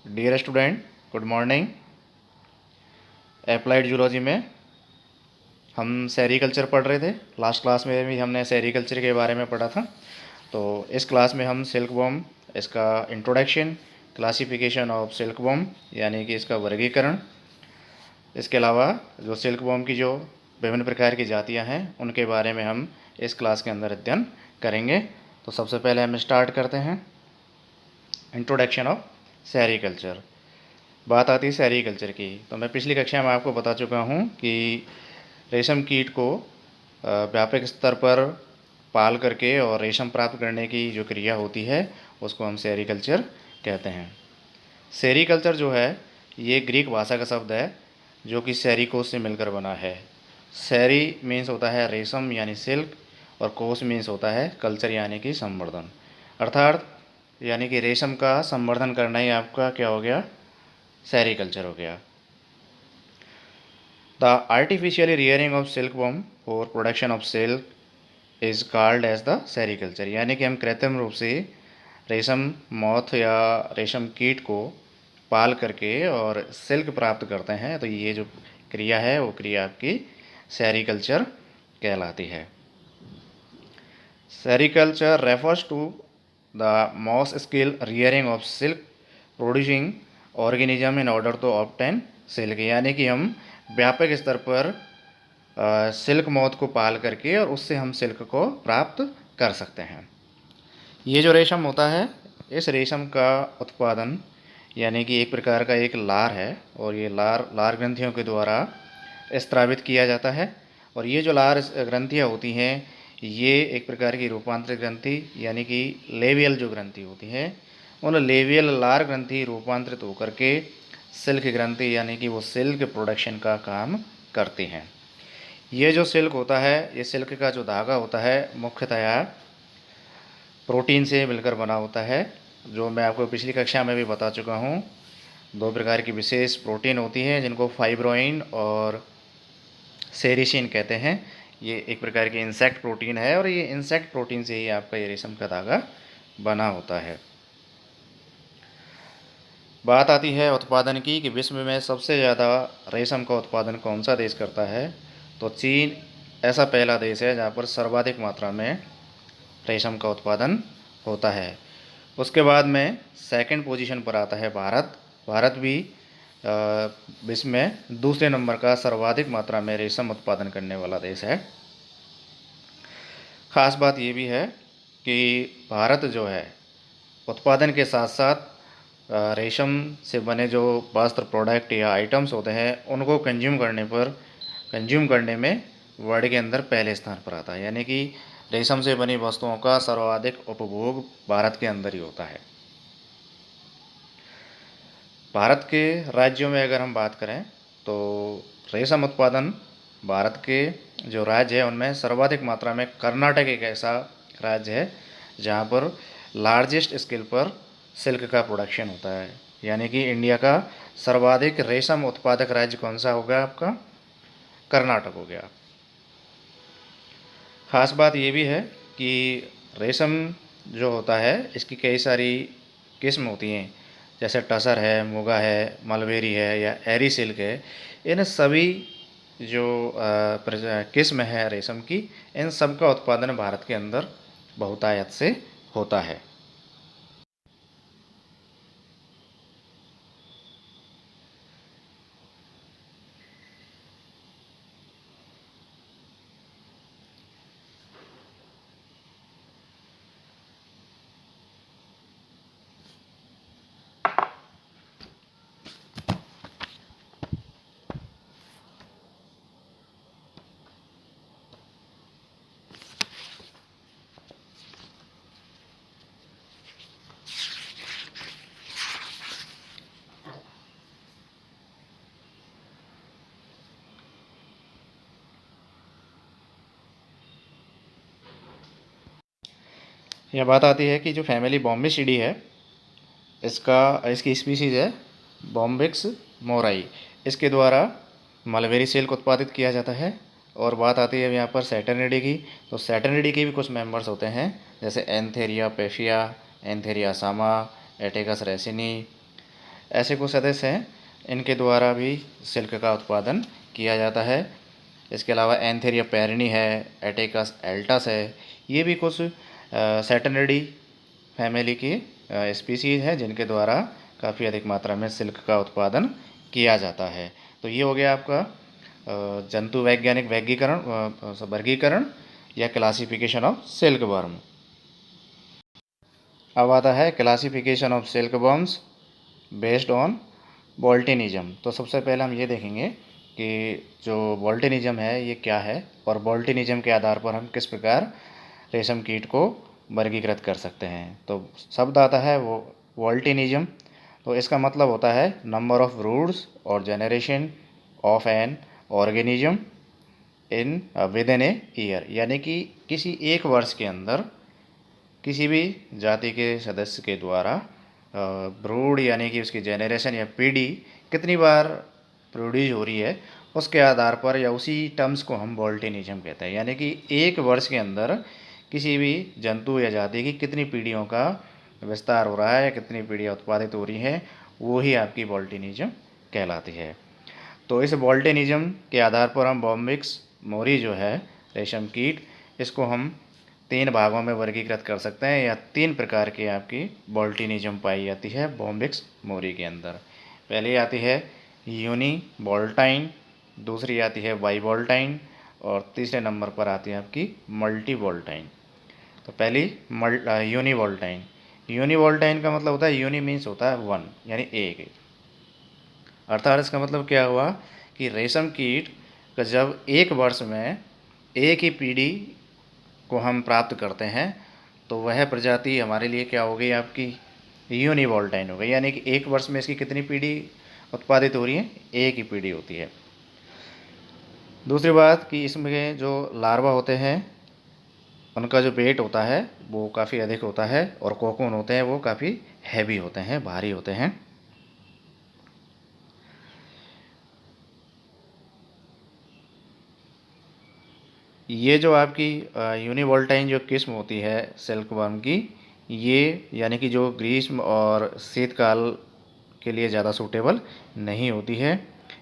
Dear student, good morning. Applied zoology में हम sericulture पढ़ रहे थे। लास्ट क्लास में भी हमने सेरीकल्चर के बारे में पढ़ा था। तो इस क्लास में हम सिल्क वॉर्म, इसका introduction, classification of silk warm यानी कि इसका वर्गीकरण, इसके अलावा जो सिल्क वॉर्म की जो विभिन्न प्रकार की जातियां हैं उनके बारे में हम इस क्लास के अंदर अध्ययन करेंगे। तो सबसे पहले हम स्टार्ट करते हैं इंट्रोडक्शन ऑफ सेरीकल्चर। बात आती है सेरीकल्चर की। तो मैं पिछली कक्षा में आपको बता चुका हूँ कि रेशम कीट को व्यापक स्तर पर पाल करके और रेशम प्राप्त करने की जो क्रिया होती है उसको हम सेरीकल्चर कहते हैं। सेरीकल्चर जो है ये ग्रीक भाषा का शब्द है जो कि सेरीकोस से मिलकर बना है। सेरी मीन्स होता है रेशम यानी सिल्क, और कोस मीन्स होता है कल्चर यानी कि संवर्धन। अर्थात यानी कि रेशम का संवर्धन करना ही आपका क्या हो गया, सेरीकल्चर हो गया। The artificially rearing of silk worm for production of silk is called as the sericulture, यानी कि हम कृत्रिम रूप से रेशम मॉथ या रेशम कीट को पाल करके और सिल्क प्राप्त करते हैं। तो ये जो क्रिया है वो क्रिया आपकी सेरीकल्चर कहलाती है। Sericulture refers to the mass scale rearing of silk producing organism in order to obtain silk, यानी कि हम व्यापक स्तर पर सिल्क मॉथ को पाल करके और उससे हम सिल्क को प्राप्त कर सकते हैं। ये जो रेशम होता है, इस रेशम का उत्पादन यानी कि एक प्रकार का एक लार है, और ये लार ग्रंथियों के द्वारा स्त्रावित किया जाता है। और ये जो लार ग्रंथियाँ होती हैं ये एक प्रकार की रूपांतरित ग्रंथि यानी कि लेवियल जो ग्रंथि होती है, उन लेवियल लार ग्रंथि रूपांतरित होकर के सिल्क ग्रंथि यानी कि वो सिल्क प्रोडक्शन का काम करती हैं। ये जो सिल्क होता है, ये सिल्क का जो धागा होता है मुख्यतया प्रोटीन से मिलकर बना होता है, जो मैं आपको पिछली कक्षा में भी बता चुका हूँ। दो प्रकार की विशेष प्रोटीन होती हैं जिनको फाइब्रोइन और सेरिसिन कहते हैं। ये एक प्रकार की इंसेक्ट प्रोटीन है और ये इंसेक्ट प्रोटीन से ही आपका ये रेशम का धागा बना होता है। बात आती है उत्पादन की कि विश्व में सबसे ज़्यादा रेशम का उत्पादन कौन सा देश करता है। तो चीन ऐसा पहला देश है जहाँ पर सर्वाधिक मात्रा में रेशम का उत्पादन होता है। उसके बाद में सेकंड पोजीशन पर आता है भारत। भारत भी विश्व में दूसरे नंबर का सर्वाधिक मात्रा में रेशम उत्पादन करने वाला देश है। ख़ास बात ये भी है कि भारत जो है उत्पादन के साथ साथ रेशम से बने जो वस्त्र प्रोडक्ट या आइटम्स होते हैं उनको कंज्यूम करने में वर्ल्ड के अंदर पहले स्थान पर आता है, यानी कि रेशम से बनी वस्तुओं का सर्वाधिक उपभोग भारत के अंदर ही होता है। भारत के राज्यों में अगर हम बात करें तो रेशम उत्पादन भारत के जो राज्य है उनमें सर्वाधिक मात्रा में कर्नाटक एक ऐसा राज्य है जहाँ पर लार्जेस्ट स्केल पर सिल्क का प्रोडक्शन होता है, यानी कि इंडिया का सर्वाधिक रेशम उत्पादक राज्य कौन सा होगा आपका, कर्नाटक हो गया। ख़ास बात ये भी है कि रेशम जो होता है इसकी कई सारी किस्म होती हैं, जैसे टसर है, मुगा है, मलबेरी है या एरी सिल्क है। इन सभी जो किस्म है रेशम की, इन सब का उत्पादन भारत के अंदर बहुतायत से होता है। यह बात आती है कि जो फैमिली बॉम्बिसिडी है इसकी स्पीसीज़ है बॉम्बिक्स मोराई। इसके द्वारा मलबेरी सिल्क उत्पादित किया जाता है। और बात आती है यहाँ पर सैटर्निडी की, तो सैटर्निडी के भी कुछ मेंबर्स होते हैं जैसे एंथेरिया पेफिया, एंथेरिया सामा, एटेगस रेसिनी, ऐसे कुछ सदस्य हैं, इनके द्वारा भी सिल्क का उत्पादन किया जाता है। इसके अलावा एंथेरिया पेरिनी है, एटेकस एल्टस है, ये भी कुछ सैटर्निडी फैमिली की स्पीसीज़ हैं जिनके द्वारा काफ़ी अधिक मात्रा में सिल्क का उत्पादन किया जाता है। तो ये हो गया आपका जंतु वैज्ञानिक वर्गीकरण या क्लासिफिकेशन ऑफ सिल्क वर्म। अब आता है classification of silk worms based on voltinism. तो सबसे पहले हम ये देखेंगे कि जो वोल्टिनिज्म है ये क्या है और वोल्टिनिज्म के आधार पर हम किस प्रकार रेशम कीट को वर्गीकृत कर सकते हैं। तो शब्द आता है वो वोल्टिनिज्म। तो इसका मतलब होता है नंबर ऑफ ब्रूड्स और generation of an organism in with in a year, यानी कि किसी एक वर्ष के अंदर किसी भी जाति के सदस्य के द्वारा ब्रूड यानी कि उसकी जेनरेशन या पीढ़ी कितनी बार प्रोड्यूस हो रही है, उसके आधार पर या उसी टर्म्स को हम वोल्टिनिज्म कहते हैं। यानी कि एक वर्ष के अंदर किसी भी जंतु या जाति की कितनी पीढ़ियों का विस्तार हो रहा है, कितनी पीढ़ियाँ उत्पादित हो रही हैं, वो ही आपकी वोल्टिनिज्म कहलाती है। तो इस वोल्टिनिज्म के आधार पर हम बॉम्बिक्स मोरी जो है रेशम कीट, इसको हम 3 भागों में वर्गीकृत कर सकते हैं या 3 प्रकार की आपकी वोल्टिनिज्म पाई जाती है बॉम्बिक्स मोरी के अंदर। पहली आती है यूनी वोल्टाइन, दूसरी आती है बाई वोल्टाइन और तीसरे नंबर पर आती है आपकी मल्टी वोल्टाइन। तो पहली यूनी वोल्टाइन। यूनी वोल्टाइन का मतलब होता है, यूनी मीन्स होता है 1 यानी एक, अर्थात इसका मतलब क्या हुआ कि रेशम कीट का जब एक वर्ष में एक ही पीढ़ी को हम प्राप्त करते हैं तो वह प्रजाति हमारे लिए क्या हो गई आपकी यूनिवोल्टाइन हो गई। यानी कि एक वर्ष में इसकी कितनी पीढ़ी उत्पादित हो रही है, एक ही पीढ़ी होती है। दूसरी बात कि इसमें जो लार्वा होते हैं उनका जो वेट होता है वो काफ़ी अधिक होता है और कोकून होते हैं वो काफ़ी हैवी होते हैं, भारी होते हैं। ये जो आपकी यूनिवोल्टाइन जो किस्म होती है सिल्क वर्म की, ये यानी कि जो ग्रीष्म और शीतकाल के लिए ज़्यादा सूटेबल नहीं होती है।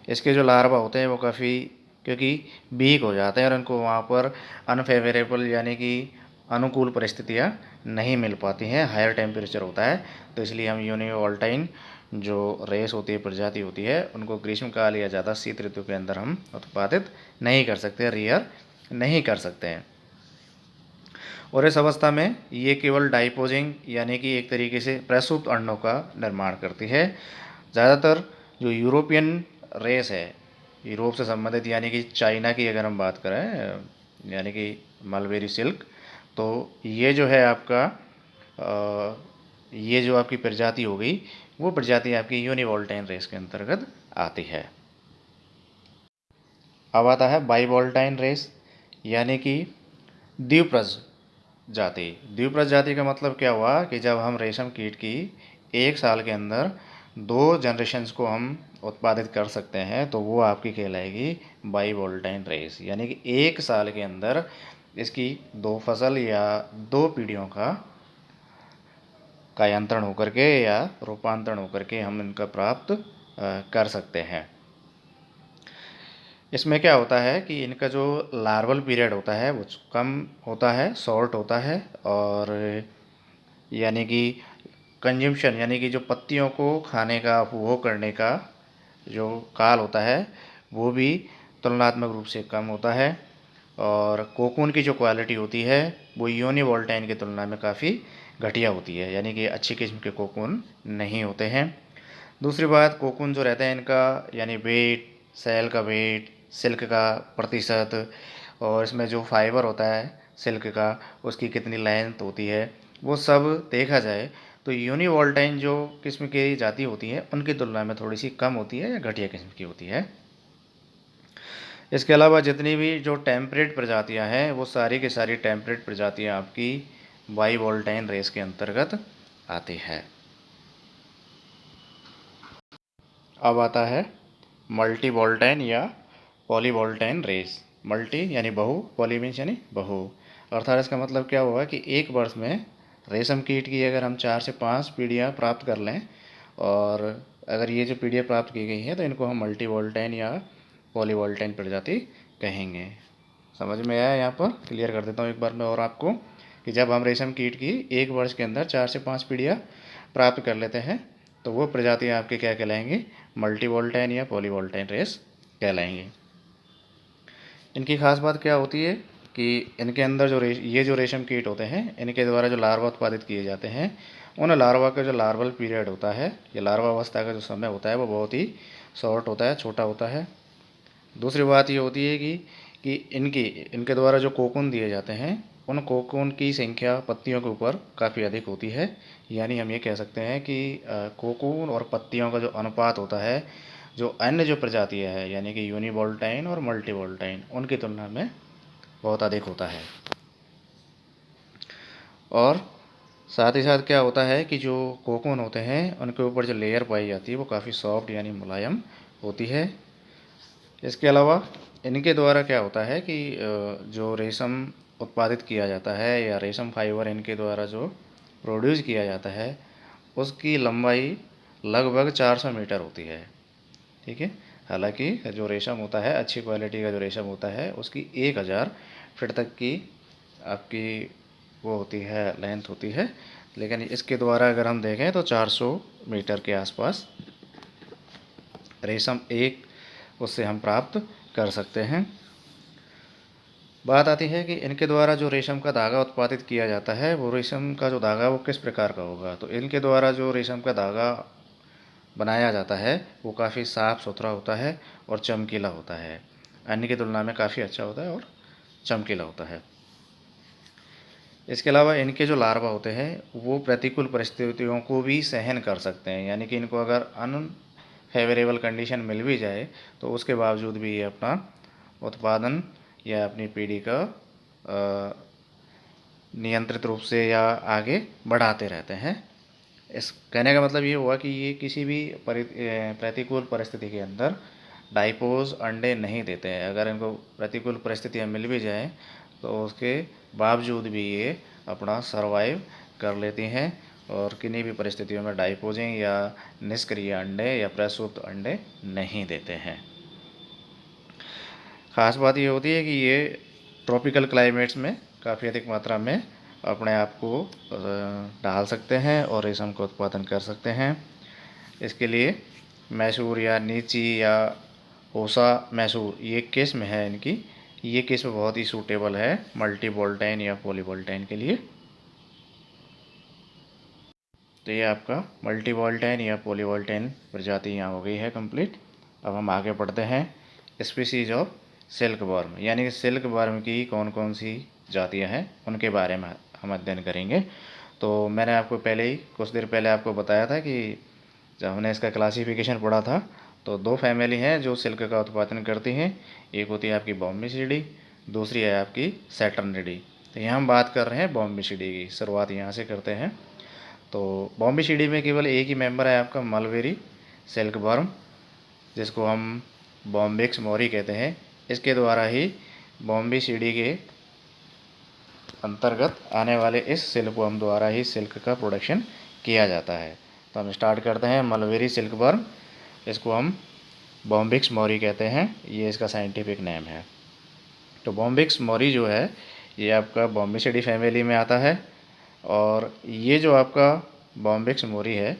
इसके जो लार्वा होते हैं वो काफ़ी क्योंकि वीक हो जाते हैं और उनको वहाँ पर अनफेवरेबल यानी कि अनुकूल परिस्थितियाँ नहीं मिल पाती हैं, हायर टेम्परेचर होता है। तो इसलिए हम यूनिवोल्टाइन जो रेस होती है, प्रजाति होती है, उनको ग्रीष्मकाल या ज़्यादा शीत ऋतु के अंदर हम उत्पादित नहीं कर सकते, रियर नहीं कर सकते हैं। और इस अवस्था में ये केवल डाइपोजिंग यानी कि एक तरीके से प्रसूत अंडों का निर्माण करती है। ज़्यादातर जो यूरोपियन रेस है, यूरोप से संबंधित यानी कि चाइना की अगर हम बात करें यानी कि मलबेरी सिल्क, तो ये जो है आपका ये जो आपकी प्रजाति हो गई वो प्रजाति आपकी यूनिवोल्टाइन रेस के अंतर्गत आती है। अब आता है बाइवोल्टाइन रेस यानी कि द्विप्रज जाति। द्विप्रज जाति का मतलब क्या हुआ कि जब हम रेशम कीट की एक साल के अंदर 2 जनरेशन्स को हम उत्पादित कर सकते हैं तो वो आपकी कहलाएगी बाइवोल्टाइन रेस। यानी कि एक साल के अंदर इसकी 2 फसल या 2 पीढ़ियों का कायांतरण होकर के या रूपांतरण होकर के हम इनका प्राप्त कर सकते हैं। इसमें क्या होता है कि इनका जो लार्वल पीरियड होता है वो कम होता है, शॉर्ट होता है और यानी कि कंजम्पशन यानी कि जो पत्तियों को खाने का उपभोग करने का जो काल होता है वो भी तुलनात्मक रूप से कम होता है। और कोकून की जो क्वालिटी होती है वो यूनिवोल्टाइन की तुलना में काफ़ी घटिया होती है, यानी कि अच्छी किस्म के कोकून नहीं होते हैं। दूसरी बात, कोकून जो रहता है इनका यानी वेट, सेल का वेट, सिल्क का प्रतिशत और इसमें जो फाइबर होता है सिल्क का उसकी कितनी लेंथ होती है, वो सब देखा जाए तो यूनिवोल्टाइन जो किस्म की जाति होती है उनकी तुलना में थोड़ी सी कम होती है या घटिया किस्म की होती है। इसके अलावा जितनी भी जो टेम्परेट प्रजातियां हैं वो सारी की सारी टेम्परेट प्रजातियां आपकी बाइवोल्टाइन रेस के अंतर्गत आती है। अब आता है मल्टी वोल्टाइन या पॉलीवोल्टाइन रेस। मल्टी यानी बहु, पॉली मीन्स यानी बहु, अर्थात इसका मतलब क्या हुआ कि एक वर्ष में रेशम कीट की अगर हम 4 से 5 पीढ़ियाँ प्राप्त कर लें और अगर ये जो पीढ़ियाँ प्राप्त की गई हैं तो इनको हम मल्टी वोल्टाइन या पॉलीवोल्टाइन प्रजाति कहेंगे। समझ में आया? यहाँ पर क्लियर कर देता हूँ एक बार मैं और आपको कि जब हम रेशम कीट की एक वर्ष के अंदर 4 से 5 पीढ़ियाँ प्राप्त कर लेते हैं तो वो प्रजातियाँ आपके क्या कहलाएंगी? मल्टी वोल्टाइन या पॉलीवोल्टाइन रेस कहलाएंगी। इनकी खास बात क्या होती है कि इनके अंदर जो ये जो रेशम कीट होते हैं इनके द्वारा जो लार्वा उत्पादित किए जाते हैं उन लार्वा का जो लार्वल पीरियड होता है या लार्वा अवस्था का जो समय होता है वो बहुत ही शॉर्ट होता है, छोटा होता है। दूसरी बात ये होती है कि इनके द्वारा जो कोकून दिए जाते हैं उन कोकून की संख्या पत्तियों के ऊपर काफ़ी अधिक होती है। यानी हम ये कह सकते हैं कि कोकून और पत्तियों का जो अनुपात होता है जो अन्य जो प्रजातियाँ हैं यानी कि यूनिवोल्टाइन और मल्टीवोल्टाइन उनकी तुलना में बहुत अधिक होता है। और साथ ही साथ क्या होता है कि जो कोकून होते हैं उनके ऊपर जो लेयर पाई जाती है वो काफ़ी सॉफ्ट यानी मुलायम होती है। इसके अलावा इनके द्वारा क्या होता है कि जो रेशम उत्पादित किया जाता है या रेशम फाइबर इनके द्वारा जो प्रोड्यूस किया जाता है उसकी लंबाई लगभग 400 मीटर होती है। ठीक है, हालांकि जो रेशम होता है अच्छी क्वालिटी का जो रेशम होता है उसकी 1000 फीट तक की आपकी वो होती है, लेंथ होती है। लेकिन इसके द्वारा अगर हम देखें तो 400 मीटर के आसपास रेशम एक उससे हम प्राप्त कर सकते हैं। बात आती है कि इनके द्वारा जो रेशम का धागा उत्पादित किया जाता है वो रेशम का जो धागा वो किस प्रकार का होगा। तो इनके द्वारा जो रेशम का धागा बनाया जाता है वो काफ़ी साफ़ सुथरा होता है और चमकीला होता है, अन्य की तुलना में काफ़ी अच्छा होता है और चमकीला होता है। इसके अलावा इनके जो लार्वा होते हैं वो प्रतिकूल परिस्थितियों को भी सहन कर सकते हैं, यानी कि इनको अगर अनफेवरेबल कंडीशन मिल भी जाए तो उसके बावजूद भी ये अपना उत्पादन या अपनी पीढ़ी का नियंत्रित रूप से या आगे बढ़ाते रहते हैं। इस कहने का मतलब ये हुआ कि ये किसी भी प्रतिकूल परिस्थिति के अंदर डाइपोज अंडे नहीं देते हैं। अगर इनको प्रतिकूल परिस्थितियाँ मिल भी जाएँ तो उसके बावजूद भी ये अपना सरवाइव कर लेती हैं और किन्हीं भी परिस्थितियों में डाइपोजिंग या निष्क्रिय अंडे या प्रसूत अंडे नहीं देते हैं। ख़ास बात ये होती है कि ये ट्रॉपिकल क्लाइमेट्स में काफ़ी अधिक मात्रा में अपने आप को ढाल सकते हैं और रेशम का उत्पादन कर सकते हैं। इसके लिए मैसूर या नीची या होसा मैसूर ये किस्म है इनकी, ये किस्म बहुत ही सूटेबल है मल्टी वोल्टाइन या पॉली वोल्टाइन के लिए। तो ये आपका मल्टी वोल्टाइन या पॉली वोल्टाइन प्रजाति यहाँ हो गई है कंप्लीट। अब हम आगे बढ़ते हैं स्पीसीज ऑफ सिल्क वर्म, यानी कि सिल्क वर्म की कौन कौन सी जातियाँ हैं उनके बारे में हम अध्ययन करेंगे। तो मैंने आपको पहले ही कुछ देर पहले आपको बताया था कि जब हमने इसका क्लासिफिकेशन पढ़ा था तो 2 फैमिली हैं जो सिल्क का उत्पादन करती हैं। एक होती है आपकी बॉम्बिसिडी, दूसरी है आपकी सैटर्निडी। तो यहाँ हम बात कर रहे हैं बॉम्बिसिडी की, शुरुआत यहाँ से करते हैं। तो बॉम्बिसिडी में केवल एक ही मेंबर है आपका मलबेरी सिल्क वर्म, जिसको हम बॉम्बिक्स मोरी कहते हैं। इसके द्वारा ही बॉम्बिसिडी के अंतर्गत आने वाले इस सिल्क वर्म द्वारा ही सिल्क का प्रोडक्शन किया जाता है। तो हम स्टार्ट करते हैं मलबेरी सिल्क वर्म, इसको हम बॉम्बिक्स मोरी कहते हैं, ये इसका साइंटिफिक नेम है। तो बॉम्बिक्स मोरी जो है ये आपका बॉम्बिसिडी फैमिली में आता है और ये जो आपका बॉम्बिक्स मोरी है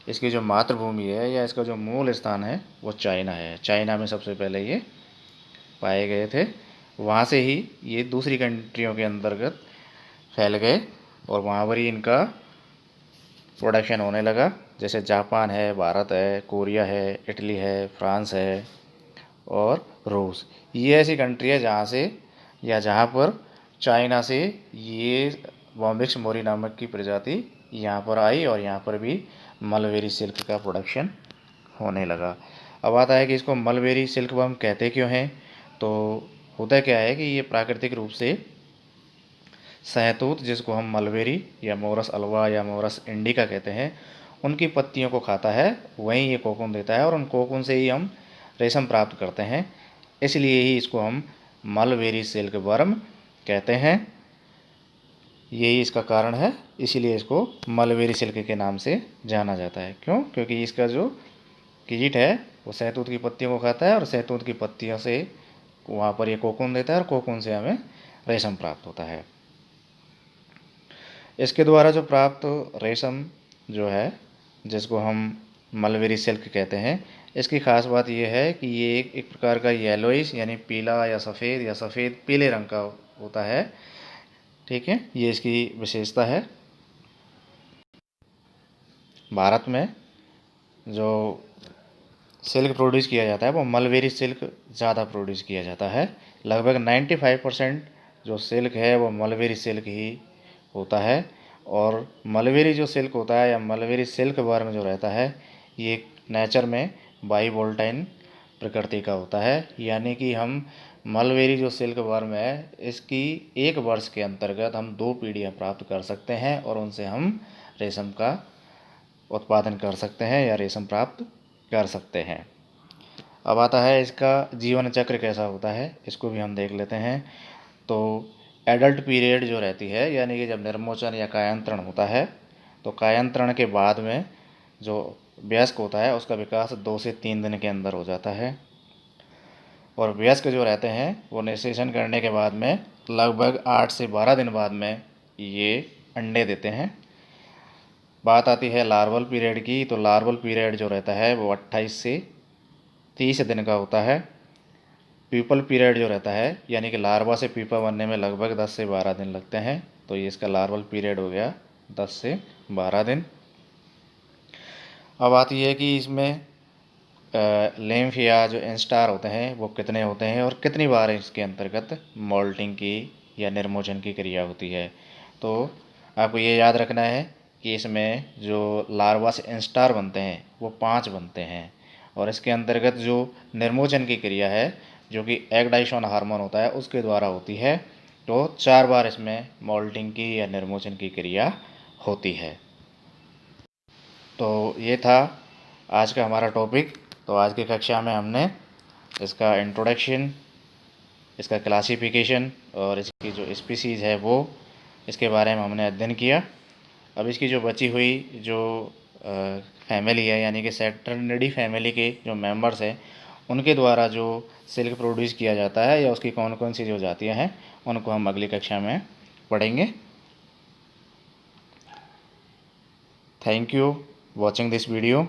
इसकी जो मातृभूमि है या इसका जो मूल स्थान है वो चाइना है। चाइना में सबसे पहले ये पाए गए थे, वहाँ से ही ये दूसरी कंट्रियों के अंतर्गत फैल गए और वहाँ पर ही इनका प्रोडक्शन होने लगा। जैसे जापान है, भारत है, कोरिया है, इटली है, फ्रांस है और रूस, ये ऐसी कंट्री है जहाँ से या जहाँ पर चाइना से ये बॉम्बिक्स मोरी नामक की प्रजाति यहाँ पर आई और यहाँ पर भी मलबेरी सिल्क का प्रोडक्शन होने लगा। अब आता है कि इसको मलबेरी सिल्क वर्म कहते क्यों हैं। तो होता क्या है कि ये प्राकृतिक रूप से शहतूत, जिसको हम मलबेरी या मोरस अल्वा या मोरस इंडिका कहते हैं, उनकी पत्तियों को खाता है, वहीं ये कोकून देता है और उन कोकून से ही हम रेशम प्राप्त करते हैं। इसलिए ही इसको हम मलबेरी सिल्क वर्म कहते हैं, यही इसका कारण है। इसीलिए इसको मलबेरी सिल्क के नाम से जाना जाता है। क्यों? क्योंकि इसका जो कीट है वो शहतूत की पत्तियों को खाता है और शहतूत की पत्तियों से वहाँ पर ये कोकून देता है और कोकून से हमें रेशम प्राप्त होता है। इसके द्वारा जो प्राप्त रेशम जो है, जिसको हम मलबेरी सिल्क कहते हैं, इसकी ख़ास बात यह है कि ये एक प्रकार का येलोइश यानी पीला या सफ़ेद पीले रंग का होता है। ठीक है, ये इसकी विशेषता है। भारत में जो सिल्क प्रोड्यूस किया जाता है वो मलबेरी सिल्क ज़्यादा प्रोड्यूस किया जाता है। लगभग 95% जो सिल्क है वो मलबेरी सिल्क ही होता है। और मलबेरी जो सिल्क होता है या मलबेरी सिल्क वर्म जो रहता है, ये नेचर में बाई वोल्टाइन प्रकृति का होता है। यानी कि हम मलबेरी जो सिल्क वर्म है, इसकी 1 वर्ष के अंतर्गत हम 2 पीढ़ियाँ प्राप्त कर सकते हैं और उनसे हम रेशम का उत्पादन कर सकते हैं या रेशम प्राप्त कर सकते हैं। अब आता है इसका जीवन चक्र कैसा होता है, इसको भी हम देख लेते हैं। तो एडल्ट पीरियड जो रहती है, यानी कि जब निर्मोचन या कायांतरण होता है, तो कायांतरण के बाद में जो वयस्क होता है उसका विकास 2 से 3 दिन के अंदर हो जाता है। और वयस्क जो रहते हैं वो निषेचन करने के बाद में लगभग 8 से 12 दिन बाद में ये अंडे देते हैं। बात आती है लार्वल पीरियड की, तो लार्वल पीरियड जो रहता है वो 28 से 30 दिन का होता है। प्यूपल पीरियड जो रहता है, यानी कि लार्वा से प्यूपा बनने में लगभग 10 से 12 दिन लगते हैं, तो ये इसका लार्वल पीरियड हो गया 10 से 12 दिन। अब आती है कि इसमें लेम्फ या जो इंस्टार होते हैं वो कितने होते हैं और कितनी बार इसके अंतर्गत मोल्टिंग की या निर्मोचन की क्रिया होती है। तो आपको ये याद रखना है कि इसमें जो लार्वा से इंस्टार बनते हैं वो 5 बनते हैं, और इसके अंतर्गत जो निर्मोचन की क्रिया है, जो कि एग डाइशॉन हार्मोन होता है, उसके द्वारा होती है। तो 4 बार इसमें मोल्टिंग की या निर्मोचन की क्रिया होती है। तो ये था आज का हमारा टॉपिक। तो आज की कक्षा में हमने इसका इंट्रोडक्शन, इसका क्लासिफिकेशन और इसकी जो स्पीसीज़ है वो, इसके बारे में हमने अध्ययन किया। अब इसकी जो बची हुई जो फैमिली है, यानी कि सैटर्निडी फैमिली के जो मेंबर्स हैं, उनके द्वारा जो सिल्क प्रोड्यूस किया जाता है या उसकी कौन कौन सी जो जातियाँ हैं, उनको हम अगली कक्षा में पढ़ेंगे। Thank you watching this video.